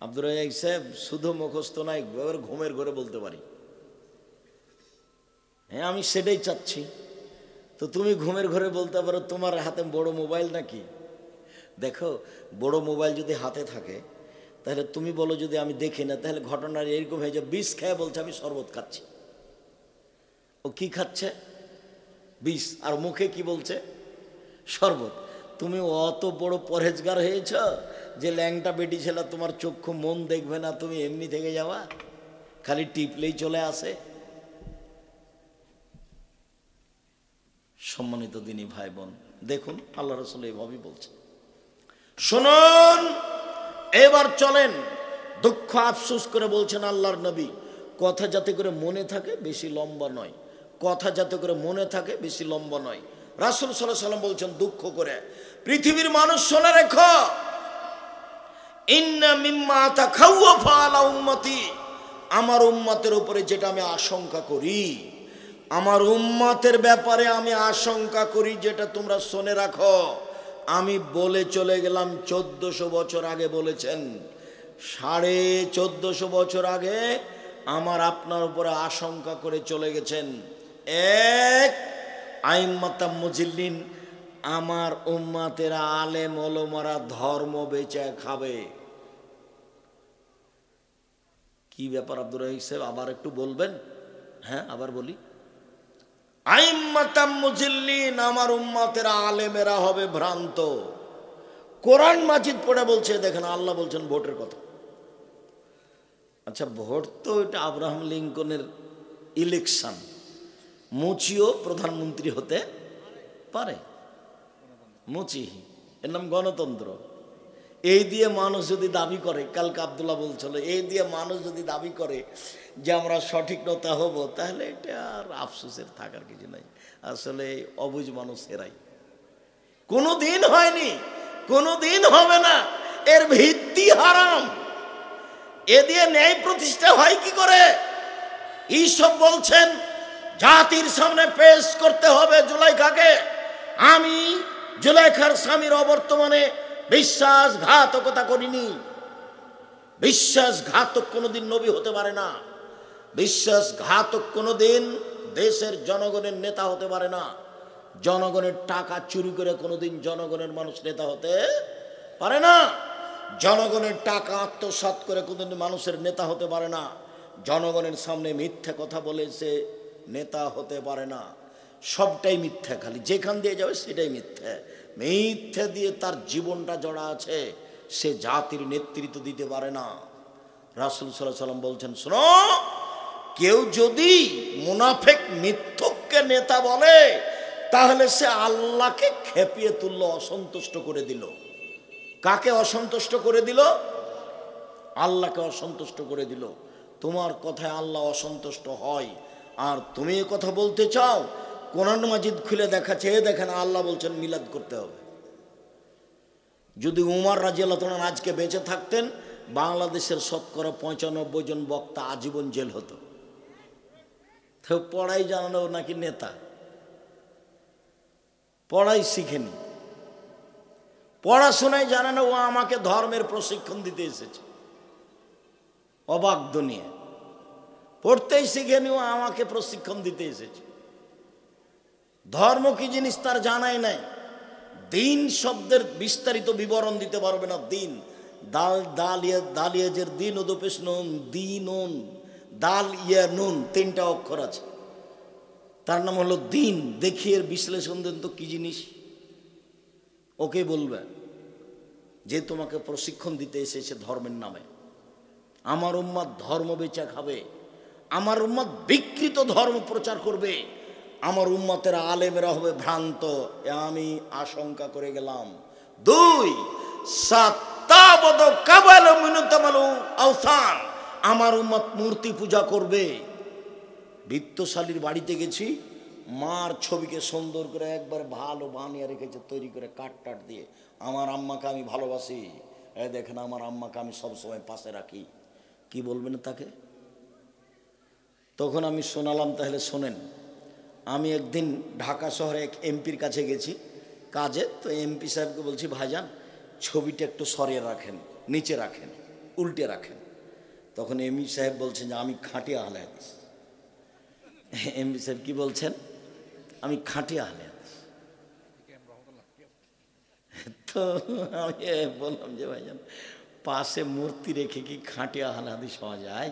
আব্দুর রাজ্জাক সাহেব শুধু মুখস্থ নাই, এবার ঘুমের ঘরে বলতে পারি। হ্যাঁ, আমি সেটাই চাচ্ছি। তো তুমি ঘুমের ঘরে বলতে পারো, তোমার হাতে বড় মোবাইল নাকি? দেখো, বড় মোবাইল যদি হাতে থাকে তাহলে তুমি বলো যদি আমি দেখি না, তাহলে ঘটনা এরকম হয়ে যায়, বিষ খেয়ে বলছে আমি শরবত খাচ্ছি। ও কি খাচ্ছে? বিষ। আর মুখে কি বলছে? শরবত। তুমি অত বড় পরহেজগার হয়েছ যে ল্যাংটা বেটি ছেলে তোমার চক্ষু মন দেখবে না, তুমি এমনি থেকে যাওয়া, খালি টিপলেই চলে আসে। সম্মানিত দিনী ভাই বোন, দেখুন আল্লাহ রাসূল এইভাবেই বলছে। শুনুন, এবার চলেন। দুঃখ আফসোস করে বলছেন আল্লাহর নবী, কথা যাতে করে মনে থাকে, বেশি লম্বা নয়। কথা যাতে করে মনে থাকে, বেশি লম্বা নয়। রাসূল সাল্লাল্লাহু আলাইহি ওয়াসাল্লাম বলছেন দুঃখ করে, পৃথিবীর মানুষ শুনে রেখো, ইন্না মিম্মা তাখাওয়াফা আলা উম্মতি, আমার উম্মতের উপরে যেটা আমি আশঙ্কা করি, আমার উম্মতের ব্যাপারে আমি আশঙ্কা করি, যেটা তোমরা শুনে রাখো। আমি বলে চলে গেলাম 1400 বছর আগে বলেছেন, 1450 বছর আগে আমার আপনার উপরে আশঙ্কা করে চলে গেছেন। এক, আইম্মাতাম মুজিল্লিন, আমার উম্মতেরা আলেম ওলামারা ধর্ম বেচে খাবে। কি ব্যাপার আব্দুর রাজ্জাক সাহেব, আবার একটু বলবেন? হ্যাঁ, আবার বলি। আইম্মাতাম মুজিল্লিন, আমার উম্মতেরা আলেমেরা হবে ভ্রান্ত। কোরআন মাজিদ পড়ে বলছে, দেখেন আল্লাহ বলছেন ভোটের কথা। আচ্ছা, ভোট তো এটা আব্রাহাম লিঙ্কনের ইলেকশন, মুচিও প্রধানমন্ত্রী হতে পারে। মুচি, এর নাম গণতন্ত্র। এই দিয়ে মানুষ যদি দাবি করে, কালকে আব্দুল্লাহ বলছিল, এই দিয়ে মানুষ যদি দাবি করে যে আমরা সঠিক নেতা হব, তাহলে এটা আর আফসোসের থাকার কিছু নাই। আসলে অবুঝ মানুষ এরাই, কোনো দিন হয়নি, কোনো দিন হবে না, এর ভিত্তি হারাম। এ দিয়ে ন্যায় প্রতিষ্ঠা হয় কি করে? ঈসব বলছেন জাতির সামনে পেশ করতে হবে জুলাইখাকে। আমি জুলাইখার স্বামীর অবর্তমানে বিশ্বাসঘাতকতা করিনি। বিশ্বাসঘাতক কোনোদিন নবী হতে পারে না। বিশ্বাসঘাতক কোনোদিন দেশের জনগণের নেতা হতে পারে না। জনগণের টাকা চুরি করে কোনোদিন জনগণের মানুষ নেতা হতে পারে না। জনগণের টাকা আত্মসাৎ করে কোনোদিন মানুষের নেতা হতে পারে না। জনগণের সামনে মিথ্যা কথা বলে সে নেতা হতে পারে না। সবটাই মিথ্যা, খালি যেখান দিয়ে যাবে সেটাই মিথ্যা। মিথ্যা দিয়ে তার জীবনটা জড়া আছে, সে জাতির নেতৃত্ব দিতে পারে না। রাসূল সাল্লাল্লাহু আলাইহি ওয়াসাল্লাম বলছেন, শোনো, কেউ যদি মুনাফিক মিথ্যককে নেতা বলে, তাহলে সে আল্লাহকে খেপিয়ে তুললো, অসন্তুষ্ট করে দিল। কাকে অসন্তুষ্ট করে দিল? আল্লাহকে অসন্তুষ্ট করে দিল। তোমার কথায় আল্লাহ অসন্তুষ্ট হয়, আর তুমি এ কথা বলতে চাও? কোরআন মাজিদ খুলে দেখাচ্ছে, দেখেন আল্লাহ বলছেন মিলাদ করতে হবে। যদি উমর রাদিয়াল্লাহু তাআলা আজকে বেঁচে থাকতেন, বাংলাদেশের শতকরা 95 জন বক্তা আজীবন জেল হতো। তো পড়াই জানানো নাকি নেতা? পড়াই শিখেনি, পড়াশোনায় জানে না, ও আমাকে ধর্মের প্রশিক্ষণ দিতে এসেছে। অবাক দুনিয়া, পড়তেই শিখেনি, ও আমাকে প্রশিক্ষণ দিতে এসেছে। ধর্ম কি জিনিস তার জানাই নাই। দিন শব্দের বিস্তারিত বিবরণ দিতে পারবে না। দিন, দালিয়াজের দিন ওদপেশ নুন, দিনুন, দাল ইয়া নুন, 3টা অক্ষর আছে, তার নাম হলো দিন। দেখিয়ে বিশ্লেষণ দেন তো কি জিনিস, ওকে বলবে যে তোমাকে প্রশিক্ষণ দিতে এসেছে ধর্মের নামে। আমার উম্মত ধর্ম বেচা খাবে, আমার উম্মত বিকৃত ধর্ম প্রচার করবে, আমার উম্মতের আলেমেরা হবে ভ্রান্ত, আমি আশঙ্কা করে গেলাম। 2, আমার উম্মত মূর্তি পূজা করবে। বৃত্তশালীর বাড়িতে গেছি, মার ছবিকে সুন্দর করে একবার ভালো বানিয়ে রেখেছে, তৈরি করে কাট দিয়ে। আমার আম্মাকে আমি ভালোবাসি, এই দেখেন আমার আম্মাকে আমি সবসময় পাশে রাখি। কি বলবেন তাকে? তখন আমি শোনালাম, তাহলে শোনেন। আমি একদিন ঢাকা শহরে এক এমপির কাছে গেছি কাজে, তো এমপি সাহেবকে বলছি, ভাইজান ছবিটা একটু সরিয়ে রাখেন, নিচে রাখেন। উল্টে রাখেন। তখন এমপি সাহেব বলছেন যে আমি খাঁটি আহলে হাদিস। এমপি সাহেব কি বলছেন? আমি খাঁটি আহলে হাদিস। তো আমি বললাম যে ভাইজান, পাশে মূর্তি রেখে কি খাঁটি আহলে হাদিস হওয়া যায়?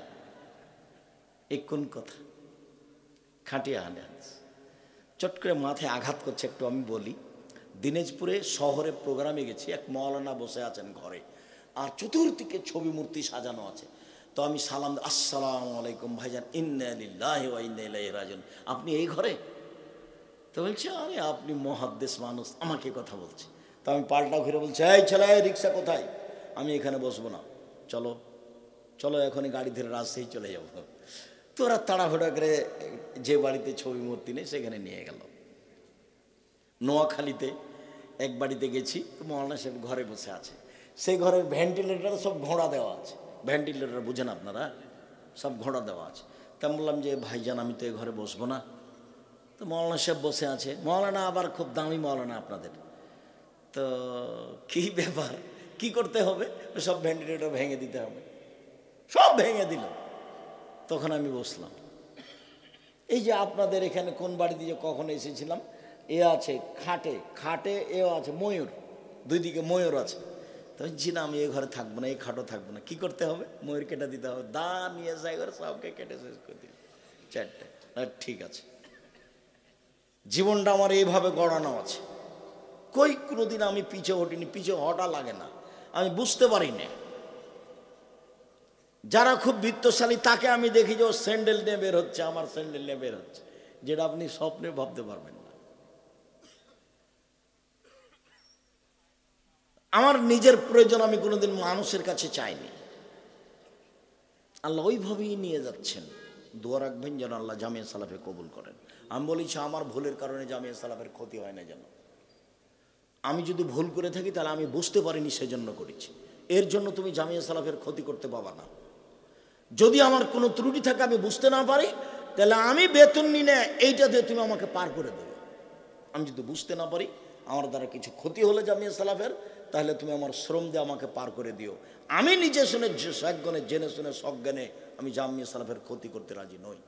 এ কোন কথা? খাঁটি আহলে হাদিস চট করে মাথায় আঘাত করছে। একটু আমি বলি, দিনাজপুরে শহরে প্রোগ্রামে গেছি, এক মৌলানা বসে আছেন ঘরে, আর চতুর্দিকে ছবি মূর্তি সাজানো আছে। তো আমি সালাম, আসসালামু আলাইকুম ভাইজান, ইন্না লিল্লাহি ওয়া ইন্না ইলাইহি রাজিউন, আপনি এই ঘরে? তো বলছে আরে আপনি মুহাদ্দিস মানুষ, আমাকে কথা বলছে। তো আমি পাল্টা ঘুরে বলছি, এই ছেলে, রিক্সা কোথায়? আমি এখানে বসবো না, চলো চলো এখনই গাড়ি ধরে রাজশাহী চলে যাবো। তো ওরা তাড়াহুড়া করে যে বাড়িতে ছবি মূর্তি নেই সেখানে নিয়ে গেল। নোয়াখালীতে এক বাড়িতে গেছি, তো মৌলানা সাহেব ঘরে বসে আছে, সেই ঘরের ভেন্টিলেটার সব ঘোড়া দেওয়া আছে। ভেন্টিলেটার বুঝেন আপনারা, সব ঘোড়া দেওয়া আছে। তা বললাম যে ভাইজান আমি তো এই ঘরে বসবো না। তো মৌলানা সাহেব বসে আছে, মৌলানা আবার খুব দামি মৌলানা আপনাদের। তো কি ব্যাপার, কি করতে হবে? সব ভেন্টিলেটার ভেঙে দিতে হবে। সব ভেঙে দিল। তখন আমি বসলাম। এই যে আপনাদের এখানে কোন বাড়ি দিয়ে কখন এসেছিলাম, এ আছে খাটে, খাটে এও আছে ময়ূর, দুই দিকে ময়ূর আছে। তো জি না, আমি এই ঘরে থাকবো না, এই খাটও থাকবো না। কি করতে হবে? ময়ূর কেটে দিতে হবে। দা নিয়ে যাই ঘরে, সবকে কেটে শেষ করে দিল, চারটে। ঠিক আছে, জীবনটা আমার এইভাবে গড়ানো আছে। কই কোনোদিন আমি পিছে হটিনি, পিছে হটা লাগে না, আমি বুঝতে পারি না। যারা খুব বিত্তশালী তাকে আমি দেখি যে ও স্যান্ডেল নিয়ে বের হচ্ছে, আমার স্যান্ডেল নিয়ে বের হচ্ছে, যেটা আপনি স্বপ্নে ভাবতে পারবেন না। আমার নিজের প্রয়োজন আমি কোনোদিন মানুষের কাছে চাইনি। আল্লাহ ওইভাবেই নিয়ে যাচ্ছেন। দোয়া রাখবেন যেন আল্লাহ জামিয়া সালাফে কবুল করেন। আমি বলেছি আমার ভুলের কারণে জামিয়া সালাফের ক্ষতি হয় না যেন। আমি যদি ভুল করে থাকি তাহলে আমি বুঝতে পারিনি, সেজন্য করেছি। এর জন্য তুমি জামিয়া সালাফের ক্ষতি করতে পারবা না। যদি আমার কোনো ত্রুটি থাকে আমি বুঝতে না পারি, তাহলে আমি বেতন নিই না, এইটা দিয়ে তুমি আমাকে পার করে দেবে। আমি যদি বুঝতে না পারি, আমার দ্বারা কিছু ক্ষতি হলে জামিয়া সালাফের, তাহলে তুমি আমার শ্রম দিয়ে আমাকে পার করে দিও। আমি নিজে শুনে সজ্ঞানে, জেনে শুনে সজ্ঞানে আমি জামিয়া সালাফের ক্ষতি করতে রাজি নই।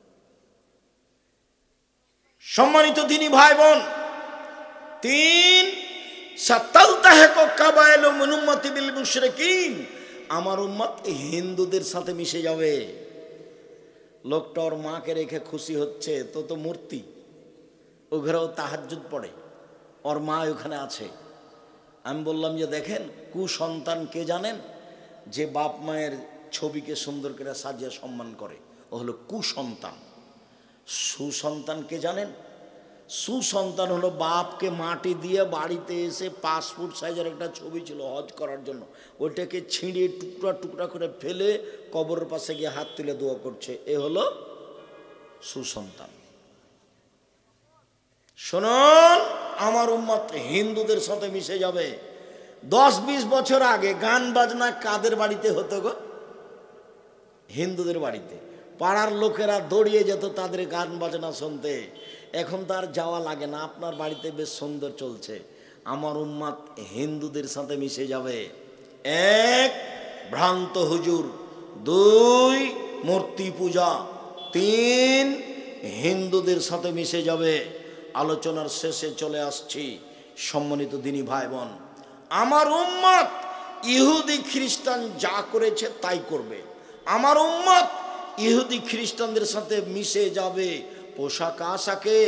সম্মানিত দিনী ভাই বোন, তিন সাতালতাহাকু কাবায়েলু মিন উম্মতি বিল মুশরিকিন, আমার উম্মত হিন্দুদের সাথে মিশে যাবে। লোকটা ওর মাকে রেখে খুশি হচ্ছে, তো মূর্তি, ও ঘরেও তাহাজ্জুদ পড়ে, ওর মা ওখানে আছে। আমি বললাম যে দেখেন, কুসন্তান কে জানেন? যে বাপ মায়ের ছবিকে সুন্দর করে সাজিয়ে সম্মান করে, ও হলো কুসন্তান। সুসন্তান কে জানেন? সুসন্তান হলো বাপকে মাটি দিয়ে বাড়িতে এসে পাসপোর্ট সাইজের একটা ছবি ছিল হজ করার জন্য, ওইটাকে ছিঁড়ে টুকরা টুকরা করে ফেলে কবরের পাশে গিয়ে হাত তুলে দোয়া করছে, এ হলো সুসন্তান। শুনুন, আমার উম্মত হিন্দুদের সাথে মিশে যাবে। 10-20 বছর আগে গান বাজনা কাদের বাড়িতে হতো গো? হিন্দুদের বাড়িতে। পাড়ার লোকেরা দৌড়িয়ে যেত তাদের গান বাজনা শুনতে। এখন তার যাওয়া লাগে না, আপনার বাড়িতে বেশ সুন্দর চলছে। আমার উম্মত হিন্দুদের সাথে মিশে যাবে। 1 ভ্রান্ত হুজুর, 2 মূর্তি পূজা, 3 হিন্দুদের সাথে মিশে যাবে। আলোচনার শেষে চলে আসছি। সম্মানিত দিনী ভাই বোন, আমার উম্মত ইহুদি খ্রিস্টান যা করেছে তাই করবে। আমার উম্মত ইহুদি খ্রিস্টানদের সাথে মিশে যাবে। পোশাক আশাকে,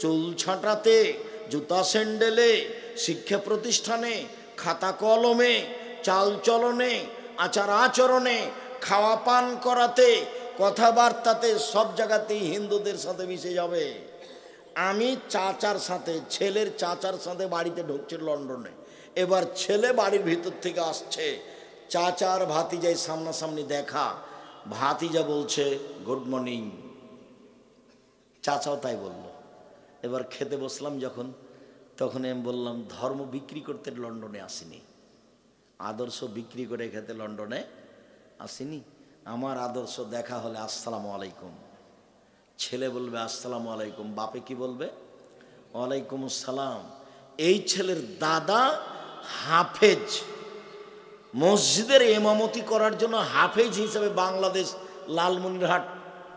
চুল ছাঁটাতে, জুতা স্যান্ডেলে, শিক্ষা প্রতিষ্ঠানে, খাতা কলমে, চাল চলনে, আচার আচরণে, খাওয়া পান করাতে, কথাবার্তাতে, সব জায়গাতেই হিন্দুদের সাথে মিশে যাবে। আমি চাচার সাথে, ছেলের চাচার সাথে বাড়িতে ঢুকছি লন্ডনে। এবার ছেলে বাড়ির ভিতর থেকে আসছে, চাচার ভাতিজাই সামনাসামনি দেখা। ভাতিজা বলছে গুড মর্নিং, চাচাও তাই বলল। এবার খেতে বসলাম যখন, তখন আমি বললাম ধর্ম বিক্রি করতে লন্ডনে আসিনি, আদর্শ বিক্রি করে খেতে লন্ডনে আসিনি। আমার আদর্শ দেখা হলে আসসালামু আলাইকুম, ছেলে বলবে আসসালামু আলাইকুম, বাপে কি বলবে? ওয়ালাইকুম আসসালাম। এই ছেলের দাদা হাফেজ, মসজিদের ইমামতি করার জন্য হাফেজ হিসেবে বাংলাদেশ লালমনিরহাট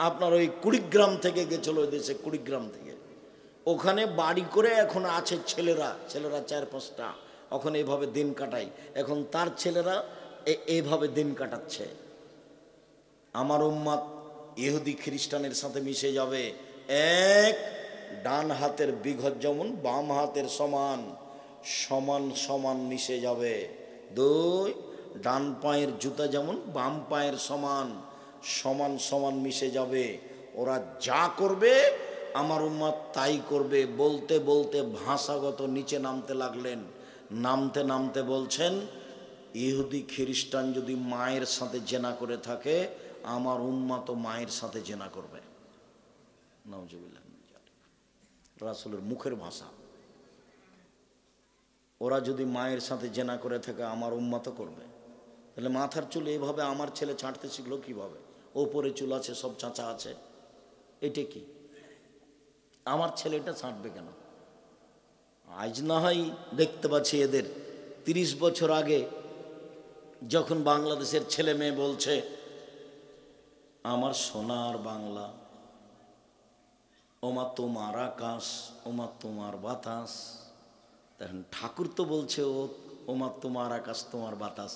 আপনার ওই কুড়িগ্রাম থেকে গেছিল, ওই দেশে কুড়িগ্রাম থেকে, ওখানে বাড়ি করে এখন আছে ছেলেরা 4-5টা, ওখানে এভাবে দিন কাটায়। এখন তার ছেলেরা এইভাবে দিন কাটাচ্ছে। আমার উম্মত ইহুদি খ্রিস্টানের সাথে মিশে যাবে। এক, ডান হাতের বিঘত যেমন বাম হাতের সমান সমান সমান মিশে যাবে। দুই, ডান পায়ের জুতা যেমন বাম পায়ের সমান সমান সমান মিশে যাবে। ওরা যা করবে আমার উম্মত তাই করবে। বলতে বলতে ভাষাগত নিচে নামতে লাগলেন। নামতে নামতে বলছেন, ইহুদি খ্রিস্টান যদি মায়ের সাথে জেনা করে থাকে, আমার উম্মত মায়ের সাথে জেনা করবে। নাউজুবিল্লাহ, রাসূলের মুখের ভাষা। ওরা যদি মায়ের সাথে জেনা করে থাকে, আমার উম্মত করবে। তাহলে মাথার চুল এইভাবে আমার ছেলে ছাঁটতে শিখলো কিভাবে? ওপরে চুল আছে, সব চাঁচা আছে, এটা কি? আমার ছেলেটা ছাঁটবে কেন? আজ না হয় দেখতে পাচ্ছি এদের 30 বছর আগে যখন বাংলাদেশের ছেলে মেয়ে বলছে আমার সোনার বাংলা, ওমা তোমার আকাশ, ওমা তোমার বাতাস, তখন ঠাকুর তো বলছে ওমা তোমার আকাশ তোমার বাতাস।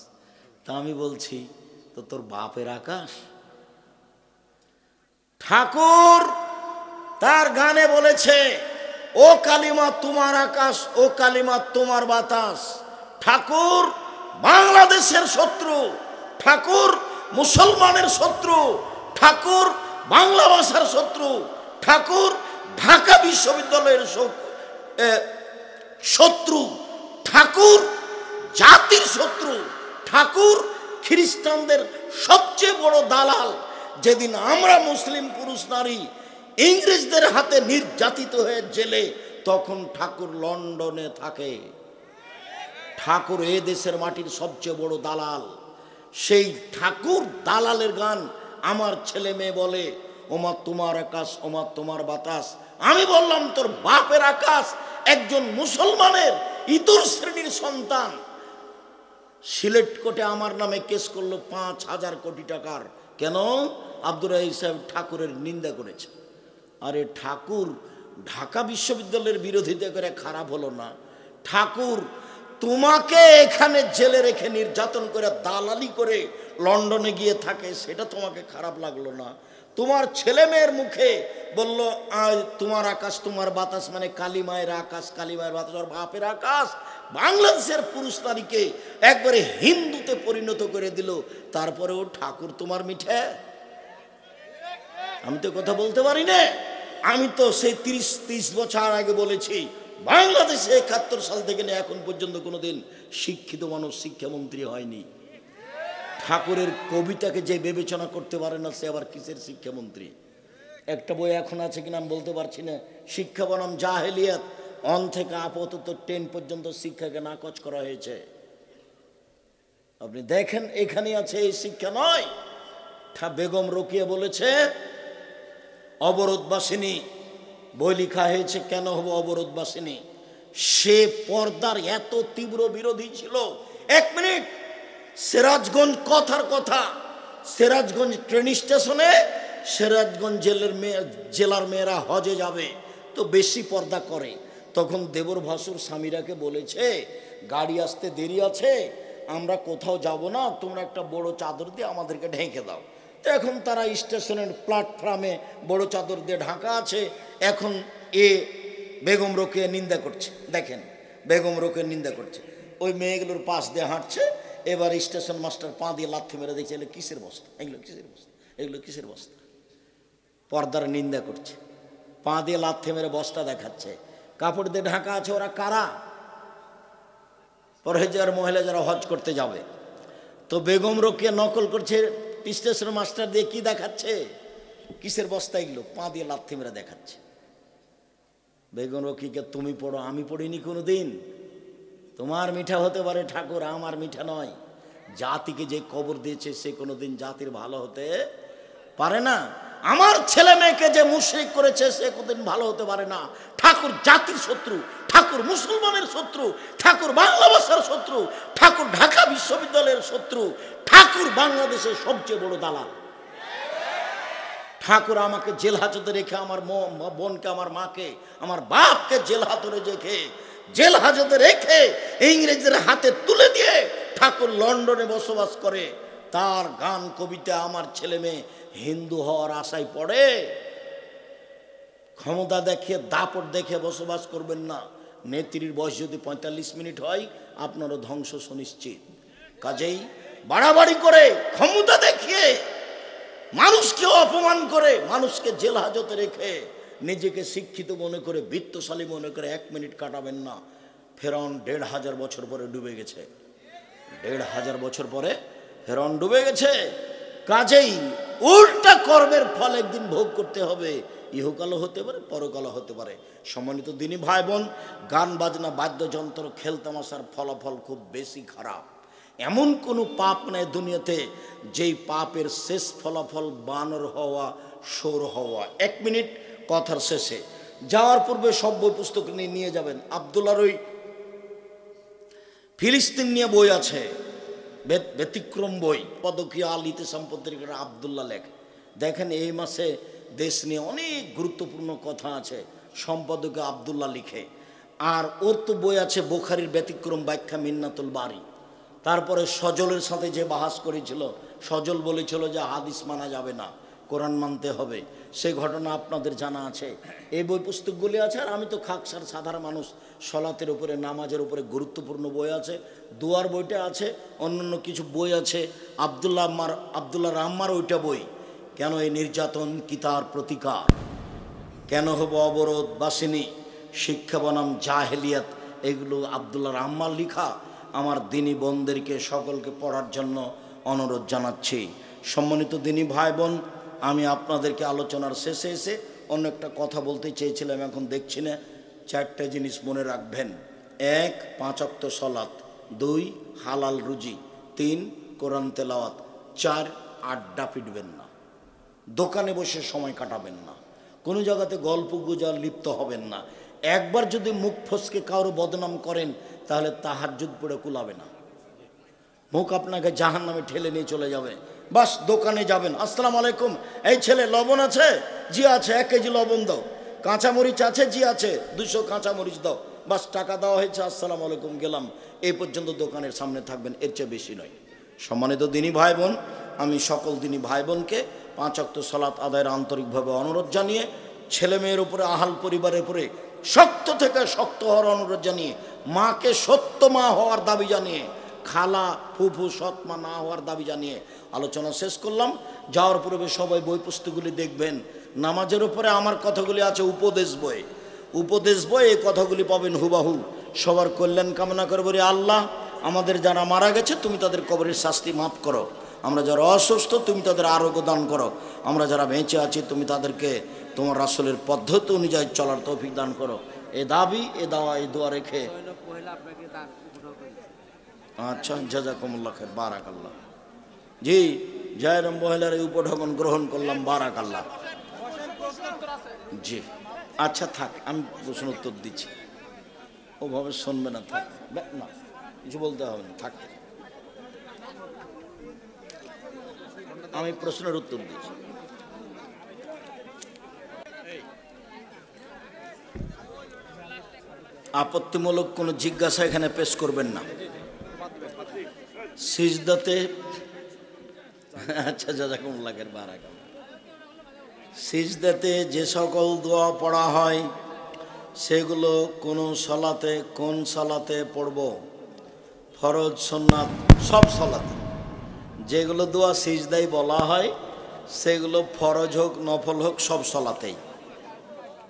তা আমি বলছি তো তোর বাপের আকাশ। ঠাকুর তার গানে বলেছে ও কালিমা তোমার আকাশ, ও কালিমা তোমার বাতাস। ঠাকুর বাংলাদেশের শত্রু, ঠাকুর মুসলমানের শত্রু, ঠাকুর বাংলা ভাষার শত্রু, ঠাকুর ঢাকা বিশ্ববিদ্যালয়ের শত্রু, ঠাকুর জাতির শত্রু, ঠাকুর খ্রিস্টানদের সবচেয়ে বড় দালাল। যেদিন আমরা মুসলিম পুরুষ নারী ইংরেজদের হাতে নির্যাতিত হয়ে জেলে, তখন ঠাকুর লন্ডনে থাকে। ঠাকুর এ দেশের মাটির সবচেয়ে বড় দালাল। সেই ঠাকুর দালালের গান আমার ছেলে মেয়ে বলে ওমা তোমার আকাশ, ওমা তোমার বাতাস। আমি বললাম তোর বাপের আকাশ। একজন মুসলমানের ইতর শ্রেণীর সন্তান সিলেট কোর্টে আমার নামে কেস করলো 5,000 কোটি টাকার। কেন? আব্দুর রাহিম সাহেব ঠাকুরের নিন্দা করেছে। আরে ঠাকুর ঢাকা বিশ্ববিদ্যালয়ের বিরোধিতা করে খারাপ হলো না? ঠাকুর তোমাকে এখানে জেলে রেখে নির্যাতন করে দালালি করে লন্ডনে গিয়ে থাকে, সেটা তোমাকে খারাপ লাগলো না? তোমার ছেলে মেয়ের মুখে বলল তোমার আকাশ তোমার বাতাস, মানে কালিমায়ের আকাশ কালিমায়ের বাতাস, আর বাপের আকাশ। বাংলাদেশের পুরুষ নারীকে একবারে হিন্দুতে পরিণত করে দিল। তারপরেও ঠাকুর তোমার মিঠে। আমি তো কথা বলতে পারি না। আমি তো সেই 30 বছর আগে বলেছি, বাংলাদেশে 71 সাল থেকে নিয়ে এখন পর্যন্ত কোনোদিন শিক্ষিত মানুষ শিক্ষামন্ত্রী হয়নি। ঠাকুরের কবিতাকে যে বিবেচনা করতে পারে না, সে আবার কিসের শিক্ষামন্ত্রী? একটা বই এখন আছে কিনা আমি বলতে পারছি না, শিক্ষা বনাম জাহেলিয়াত। 1 থেকে আপাতত 10 পর্যন্ত শিক্ষাকে নাকচ করা হয়েছে। আপনি দেখেন এখানে আছে, এই শিক্ষা নয়। বেগম রোকেয়া বলেছে অবরোধবাসিনী, বই লেখা হয়েছে কেন হব অবরোধবাসিনী। সে পর্দার এত তীব্র বিরোধী ছিল। 1 মিনিট, সিরাজগঞ্জ কথার কথা, সিরাজগঞ্জ ট্রেন স্টেশনে সিরাজগঞ্জ জেলার মেয়েরা হজে যাবে তো বেশি পর্দা করে। তখন দেবর ভাসুর স্বামীরাকে বলেছে গাড়ি আসতে দেরি আছে, আমরা কোথাও যাব না, তোমরা একটা বড় চাদর দিয়ে আমাদেরকে ঢেকে দাও। তো এখন তারা স্টেশনের প্ল্যাটফর্মে বড় চাদর দিয়ে ঢাকা আছে। এখন বেগম রোকেয়া নিন্দা করছে। দেখেন বেগম রোকেয়া নিন্দা করছে, ওই মেয়েগুলোর পাশ দিয়ে হাঁটছে। এবার স্টেশন মাস্টার পা দিয়ে লাথি মেরে দেখছে এগুলো কিসের বস্তা, এগুলো কিসের বস্তা, এগুলো কিসের বস্তা। পর্দার নিন্দা করছে, পা দিয়ে লাথি মেরে বস্তা দেখাচ্ছে। কাপড় দিয়ে ঢাকা আছে। ওরা কারা? পরহেজগার মহিলা যারা হজ করতে যাবে। তো বেগম রোকেয়া নকল করছে, স্টেশন মাস্টার দিয়ে কি দেখাচ্ছে, কিসের বস্তা এগুলো, পা দিয়ে লাথি মেরে দেখাচ্ছে। বেগম রোকেয়াকে তুমি পড়ো, আমি পড়িনি কোনোদিন। তোমার মিঠা হতে পারে ঠাকুর, আমার মিঠা নয়। জাতিকে যে কবর দিয়েছে সে কোনোদিন জাতির ভালো হতে পারে না। আমার ছেলে মেয়েকে যে মুশরিক করেছে সে কোনোদিন ভালো হতে পারে না। ঠাকুর জাতির শত্রু, ঠাকুর মুসলমানের শত্রু, ঠাকুর বাংলা ভাষার শত্রু, ঠাকুর ঢাকা বিশ্ববিদ্যালয়ের শত্রু, ঠাকুর বাংলাদেশের সবচেয়ে বড় দালাল। ঠাকুর আমাকে জেল হাজতে রেখে, আমার বোনকে, আমার মাকে, আমার বাপকে জেল হাজতে রেখে ইংরেজদের হাতে তুলে দিয়ে ঠাকুর লন্ডনে বসবাস করে। তার গান কবিতা আমার ছেলে মেয়ে হিন্দু হওয়ার আশায় পড়ে। ক্ষমতা দেখে, দাপট দেখে বসবাস করবেন না। নেত্রীর বয়স যদি 45 মিনিট হয়, আপনারও ধ্বংস সুনিশ্চিত। কাজেই বাড়াবাড়ি করে, ক্ষমতা দেখিয়ে, মানুষকে অপমান করে, মানুষকে জেল হাজতে রেখে, নিজেকে শিক্ষিত মনে করে, বিত্তশালী মনে করে 1 মিনিট কাটাবেন না। ফেরাউন 1500 বছর পরে ডুবে গেছে। 1500 বছর পরে ফেরাউন ডুবে গেছে। কাজেই উল্টা কর্মের ফল একদিন ভোগ করতে হবে। ইহকালও হতে পারে, পরকালও হতে পারে। সম্মানিত দিনী ভাই বোন, গান বাজনা, বাদ্যযন্ত্র, খেলতামাশার ফলাফল খুব বেশি খারাপ। এমন কোনো পাপ নেই দুনিয়াতে যেই পাপের শেষ ফলাফল বানর হওয়া, সোর হওয়া। 1 মিনিট কথার শেষে যাওয়ার পূর্বে সব বই পুস্তক নিয়ে যাবেন। আব্দুল্লাহর ওই ফিলিস্তিন নিয়ে বই আছে, ব্যতিক্রম বই, পদকীয় আলিতে সম্পত্তির আব্দুল্লাহ লেখে। দেখেন এই মাসে দেশ নিয়ে অনেক গুরুত্বপূর্ণ কথা আছে, সম্পাদকে আব্দুল্লাহ লিখে। আর ওর তো বই আছে বুখারীর ব্যতিক্রম ব্যাখ্যা মিন্নাতুল বারী। তারপরে সজলের সাথে যে বাহাস করেছিল, সজল বলেছিল যে হাদিস মানা যাবে না, কোরআন মানতে হবে। সেই ঘটনা আপনাদের জানা আছে। এই বই পুস্তকগুলি আছে। আর আমি তো খাকসার সাধারণ মানুষ, সলাতের উপরে, নামাজের উপরে গুরুত্বপূর্ণ বই আছে। দুয়ার বইটা আছে, অন্যান্য কিছু বই আছে। আব্দুল্লাহ রাম্মার ওইটা বই, কেন এই নির্যাতন কি তার প্রতিকার, কেন হবো অবরোধ বাসিনী, শিক্ষা বনাম জাহেলিয়াত, এগুলো আব্দুল্লাহ রাম্মার লিখা। আমার দিনী বোনদেরকে সকলকে পড়ার জন্য অনুরোধ জানাচ্ছি। সম্মানিত দিনী ভাই বোন, আমি আপনাদেরকে আলোচনার শেষে এসে অন্য একটা কথা বলতে চেয়েছিলাম, এখন দেখছি না। 4টে জিনিস মনে রাখবেন। 1 5 ওয়াক্ত সালাত, 2 হালাল রুজি, 3 কোরআন তেলাওয়াত, 4 আড্ডা পিটবেন না, দোকানে বসে সময় কাটাবেন না, কোনো জায়গাতে গল্প গুজব লিপ্ত হবেন না। একবার যদি মুখ ফসকে কারো বদনাম করেন, তাহলে তাহাজ্জুদ পড়ে কুলাবে না, মুখ আপনাকে জাহান্নামে ঠেলে নিয়ে চলে যাবে। বাস দোকানে যাবেন, আসসালামু আলাইকুম, এই ছেলে লবণ আছে? জি আছে, 1 কেজি লবণ দাও। কাঁচামরিচ আছে? জি আছে, 200 কাঁচামরিচ দাও। বাস টাকা দেওয়া হয়েছে, আসসালামু আলাইকুম, গেলাম। এই পর্যন্ত দোকানের সামনে থাকবেন, এর চেয়ে বেশি নয়। সম্মানিত দিনী ভাই বোন, আমি সকল দিনী ভাই বোনকে 5 ওয়াক্ত সালাত আদায়ের আন্তরিকভাবে অনুরোধ জানিয়ে, ছেলে মেয়ের উপরে, আহাল পরিবারের উপরে শক্ত থেকে শক্ত হওয়ার অনুরোধ জানিয়ে, মাকে সত্য মা হওয়ার দাবি জানিয়ে, খালা ফুফু সৎ মা না হওয়ার দাবি জানিয়ে আলোচনা শেষ করলাম। যাওয়ার পূর্বে সবাই বই পুস্তকগুলি দেখবেন। নামাজের উপরে আমার কথাগুলি আছে উপদেশ বই, এই কথাগুলি পাবেন হুবাহু। সবার কল্যাণ কামনা করে বলি, আল্লাহ আমাদের যারা মারা গেছে তুমি তাদের কবরের শাস্তি মাফ করো, আমরা যারা অসুস্থ তুমি তাদের আরোগ্য দান করো, আমরা যারা বেঁচে আছি তুমি তাদেরকে তোমার রাসূলের পদ্ধতি অনুযায়ী চলার তৌফিক দান করো। এ দাবি, এ দাওয়া, এই দোয়া রেখে, আচ্ছা জাযাকুমুল্লাহ খাইর, বারাকাল্লাহ। জি, জয়রাম মহিলার এই উপঢৌকন গ্রহণ করলাম, বারাকাল্লাহ। জি আচ্ছা থাক, আমি প্রশ্ন উত্তর দিচ্ছি, ওভাবে শুনবে না, থাক না, কিছু বলতে হবে না, থাক। আমি প্রশ্নের উত্তর দিচ্ছি। আপত্তিমূলক কোনো জিজ্ঞাসা এখানে পেশ করবেন না। সিজদাতে, আচ্ছা জাযাকুমুল্লাহ খাইর, বারাকাল্লাহ। সিজদাতে যে সকল দোয়া পড়া হয় সেগুলো কোন সালাতে পড়ব? ফরজ, সুন্নাত, সব সালাতে যেগুলো দোয়া সিজদায় বলা হয় সেগুলো ফরজ হোক নফল হোক সব সালাতেই।